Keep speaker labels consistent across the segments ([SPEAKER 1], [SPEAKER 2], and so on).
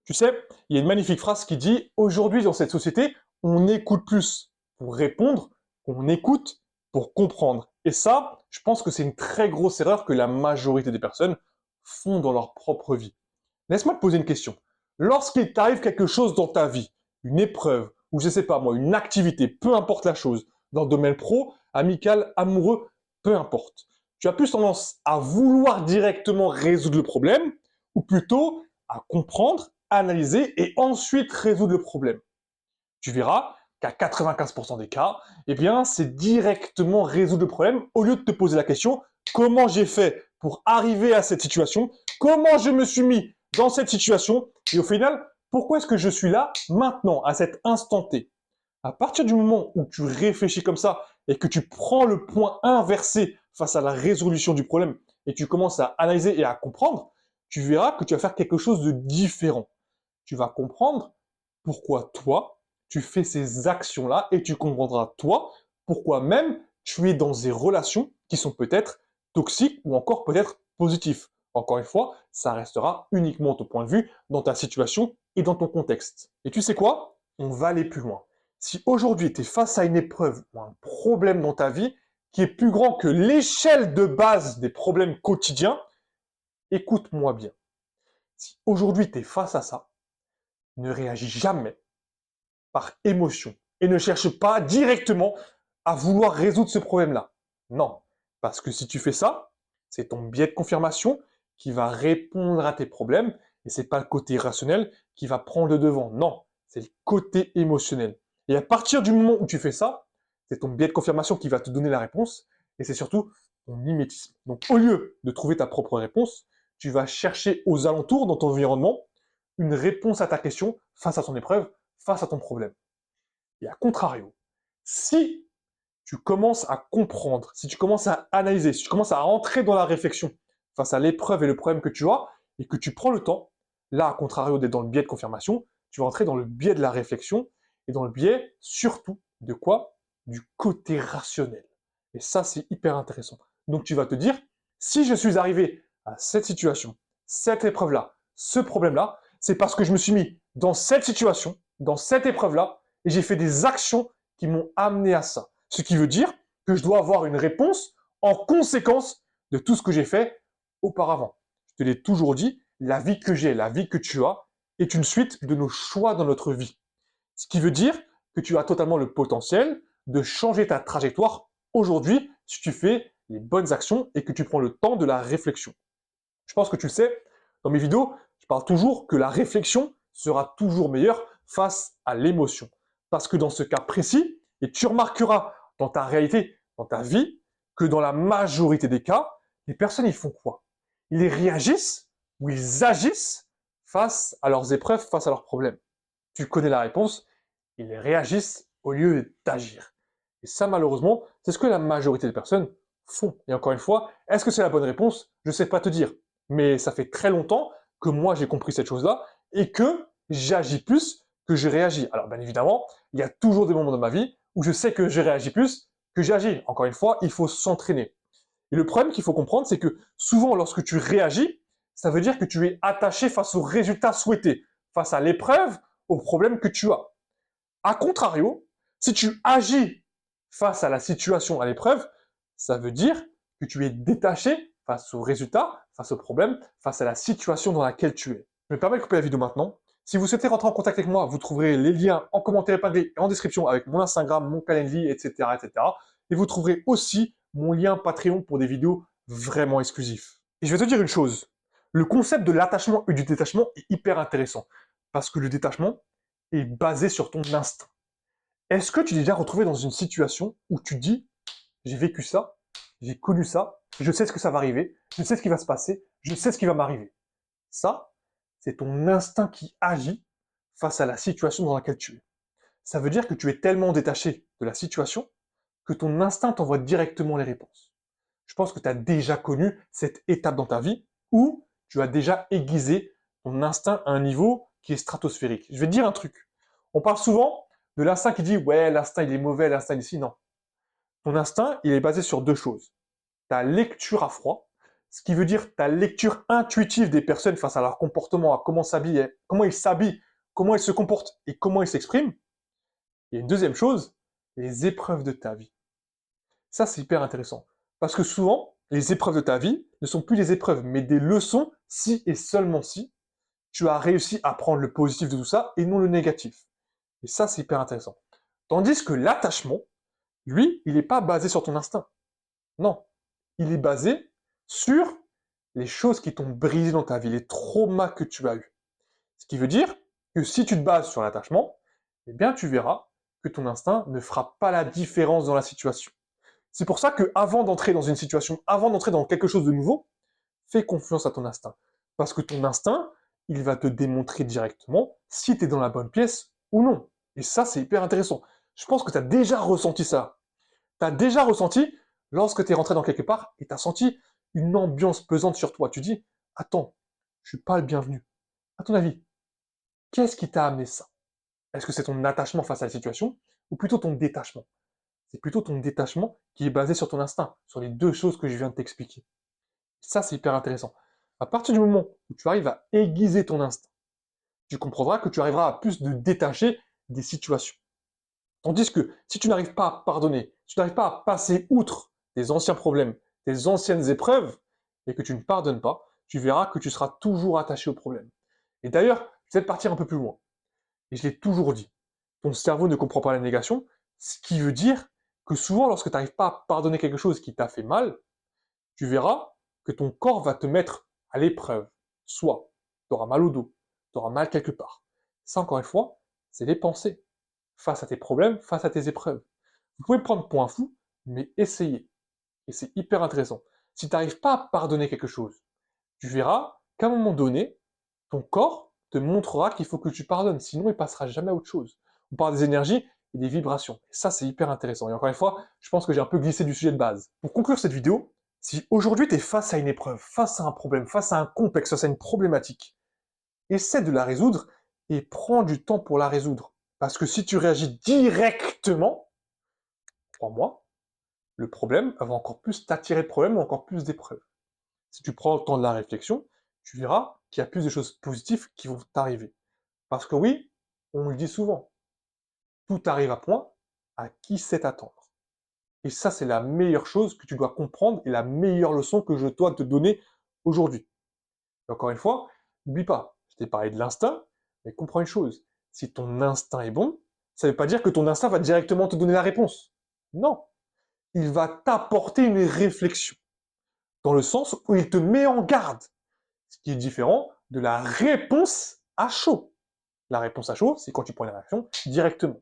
[SPEAKER 1] Tu sais, il y a une magnifique phrase qui dit aujourd'hui dans cette société, on écoute plus pour répondre qu'on écoute pour comprendre. Et ça, je pense que c'est une très grosse erreur que la majorité des personnes font dans leur propre vie. Laisse-moi te poser une question. Lorsqu'il t'arrive quelque chose dans ta vie, une épreuve, ou je sais pas moi, une activité, peu importe la chose, dans le domaine pro, amical, amoureux, peu importe, tu as plus tendance à vouloir directement résoudre le problème, ou plutôt à comprendre, analyser et ensuite résoudre le problème. Tu verras qu'à 95% des cas, eh bien, c'est directement résoudre le problème au lieu de te poser la question comment j'ai fait pour arriver à cette situation, comment je me suis mis dans cette situation et au final, pourquoi est-ce que je suis là maintenant, à cet instant T. À partir du moment où tu réfléchis comme ça et que tu prends le point inversé face à la résolution du problème et tu commences à analyser et à comprendre, tu verras que tu vas faire quelque chose de différent. Tu vas comprendre pourquoi toi, tu fais ces actions-là et tu comprendras toi pourquoi même tu es dans des relations qui sont peut-être toxiques ou encore peut-être positives. Encore une fois, ça restera uniquement ton point de vue dans ta situation et dans ton contexte. Et tu sais quoi? On va aller plus loin. Si aujourd'hui tu es face à une épreuve ou un problème dans ta vie qui est plus grand que l'échelle de base des problèmes quotidiens, écoute-moi bien. Si aujourd'hui tu es face à ça, ne réagis jamais par émotion et ne cherche pas directement à vouloir résoudre ce problème-là. Non, parce que si tu fais ça, c'est ton biais de confirmation qui va répondre à tes problèmes et c'est pas le côté rationnel qui va prendre le devant. Non, c'est le côté émotionnel. Et à partir du moment où tu fais ça, c'est ton biais de confirmation qui va te donner la réponse et c'est surtout ton mimétisme. Donc au lieu de trouver ta propre réponse, tu vas chercher aux alentours, dans ton environnement, une réponse à ta question face à ton épreuve, face à ton problème. Et à contrario, si tu commences à comprendre, si tu commences à analyser, si tu commences à rentrer dans la réflexion face à l'épreuve et le problème que tu as, et que tu prends le temps, là, à contrario d'être dans le biais de confirmation, tu vas entrer dans le biais de la réflexion et dans le biais surtout de quoi? Du côté rationnel. Et ça, c'est hyper intéressant. Donc tu vas te dire, si je suis arrivé à cette situation, cette épreuve-là, ce problème-là, c'est parce que je me suis mis dans cette situation, dans cette épreuve-là, et j'ai fait des actions qui m'ont amené à ça. Ce qui veut dire que je dois avoir une réponse en conséquence de tout ce que j'ai fait auparavant. Je te l'ai toujours dit, la vie que j'ai, la vie que tu as, est une suite de nos choix dans notre vie. Ce qui veut dire que tu as totalement le potentiel de changer ta trajectoire aujourd'hui si tu fais les bonnes actions et que tu prends le temps de la réflexion. Je pense que tu le sais, dans mes vidéos, je parle toujours que la réflexion sera toujours meilleure face à l'émotion. Parce que dans ce cas précis, et tu remarqueras dans ta réalité, dans ta vie, que dans la majorité des cas, les personnes, ils font quoi? Ils réagissent ou ils agissent face à leurs épreuves, face à leurs problèmes. Tu connais la réponse, ils réagissent au lieu d'agir. Et ça, malheureusement, c'est ce que la majorité des personnes font. Et encore une fois, est-ce que c'est la bonne réponse? Je ne sais pas te dire. Mais ça fait très longtemps que moi, j'ai compris cette chose-là et que j'agis plus que je réagis. Alors, bien évidemment, il y a toujours des moments dans ma vie où je sais que je réagis plus que j'agis. Encore une fois, il faut s'entraîner. Et le problème qu'il faut comprendre, c'est que souvent, lorsque tu réagis, ça veut dire que tu es attaché face au résultat souhaité, face à l'épreuve, au problème que tu as. A contrario, si tu agis face à la situation, à l'épreuve, ça veut dire que tu es détaché face au résultat, face au problème, face à la situation dans laquelle tu es. Je me permets de couper la vidéo maintenant. Si vous souhaitez rentrer en contact avec moi, vous trouverez les liens en commentaire épinglé et en description avec mon Instagram, mon Calendly, etc., etc. Et vous trouverez aussi mon lien Patreon pour des vidéos vraiment exclusifs. Et je vais te dire une chose. Le concept de l'attachement et du détachement est hyper intéressant. Parce que le détachement est basé sur ton instinct. Est-ce que tu t'es déjà retrouvé dans une situation où tu dis, j'ai vécu ça, j'ai connu ça, je sais ce que ça va arriver, je sais ce qui va se passer, je sais ce qui va m'arriver. Ça, c'est ton instinct qui agit face à la situation dans laquelle tu es. Ça veut dire que tu es tellement détaché de la situation que ton instinct t'envoie directement les réponses. Je pense que tu as déjà connu cette étape dans ta vie où tu as déjà aiguisé ton instinct à un niveau qui est stratosphérique. Je vais te dire un truc. On parle souvent de l'instinct qui dit ouais, l'instinct il est mauvais, l'instinct ici. Non. Ton instinct, il est basé sur deux choses. Ta lecture à froid, ce qui veut dire ta lecture intuitive des personnes face à leur comportement, à comment ils s'habillent, comment ils se comportent et comment ils s'expriment. Et une deuxième chose, les épreuves de ta vie. Ça, c'est hyper intéressant. Parce que souvent, les épreuves de ta vie ne sont plus des épreuves, mais des leçons si et seulement si tu as réussi à prendre le positif de tout ça et non le négatif. Et ça, c'est hyper intéressant. Tandis que l'attachement, lui, il n'est pas basé sur ton instinct. Non. Il est basé sur les choses qui t'ont brisé dans ta vie, les traumas que tu as eus. Ce qui veut dire que si tu te bases sur l'attachement, eh bien, tu verras que ton instinct ne fera pas la différence dans la situation. C'est pour ça que avant d'entrer dans une situation, avant d'entrer dans quelque chose de nouveau, fais confiance à ton instinct. Parce que ton instinct, il va te démontrer directement si tu es dans la bonne pièce ou non. Et ça, c'est hyper intéressant. Je pense que tu as déjà ressenti ça. Tu as déjà ressenti lorsque tu es rentré dans quelque part et tu as senti une ambiance pesante sur toi. Tu dis, attends, je suis pas le bienvenu. À ton avis, qu'est-ce qui t'a amené ça? Est-ce que c'est ton attachement face à la situation ou plutôt ton détachement? C'est plutôt ton détachement qui est basé sur ton instinct, sur les deux choses que je viens de t'expliquer. Ça, c'est hyper intéressant. À partir du moment où tu arrives à aiguiser ton instinct, tu comprendras que tu arriveras à plus de détacher des situations. Tandis que si tu n'arrives pas à pardonner, si tu n'arrives pas à passer outre tes anciens problèmes, tes anciennes épreuves, et que tu ne pardonnes pas, tu verras que tu seras toujours attaché au problème. Et d'ailleurs, je vais partir un peu plus loin. Et je l'ai toujours dit, ton cerveau ne comprend pas la négation, ce qui veut dire que souvent, lorsque tu n'arrives pas à pardonner quelque chose qui t'a fait mal, tu verras que ton corps va te mettre à l'épreuve. Soit tu auras mal au dos, tu auras mal quelque part. Ça, encore une fois, c'est les pensées. Face à tes problèmes, face à tes épreuves. Vous pouvez me prendre pour un fou, mais essayez. Et c'est hyper intéressant. Si tu n'arrives pas à pardonner quelque chose, tu verras qu'à un moment donné, ton corps te montrera qu'il faut que tu pardonnes, sinon il passera jamais à autre chose. On parle des énergies et des vibrations. Et ça, c'est hyper intéressant. Et encore une fois, je pense que j'ai un peu glissé du sujet de base. Pour conclure cette vidéo, si aujourd'hui tu es face à une épreuve, face à un problème, face à un complexe, face à une problématique, essaie de la résoudre et prends du temps pour la résoudre. Parce que si tu réagis directement, crois-moi, le problème va encore plus t'attirer de problèmes, encore plus d'épreuves. Si tu prends le temps de la réflexion, tu verras qu'il y a plus de choses positives qui vont t'arriver. Parce que oui, on le dit souvent, tout arrive à point à qui sait attendre. Et ça, c'est la meilleure chose que tu dois comprendre et la meilleure leçon que je dois te donner aujourd'hui. Et encore une fois, n'oublie pas, je t'ai parlé de l'instinct, mais comprends une chose, si ton instinct est bon, ça ne veut pas dire que ton instinct va directement te donner la réponse. Non, il va t'apporter une réflexion, dans le sens où il te met en garde, ce qui est différent de la réponse à chaud. La réponse à chaud, c'est quand tu prends la réaction directement,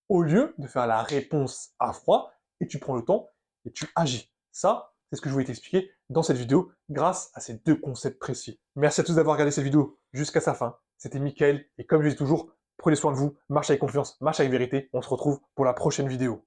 [SPEAKER 1] au lieu de faire la réponse à froid, et tu prends le temps et tu agis. Ça, c'est ce que je voulais t'expliquer dans cette vidéo, grâce à ces deux concepts précis. Merci à tous d'avoir regardé cette vidéo jusqu'à sa fin. C'était Mickaël, et comme je dis toujours, prenez soin de vous, marchez avec confiance, marchez avec vérité. On se retrouve pour la prochaine vidéo.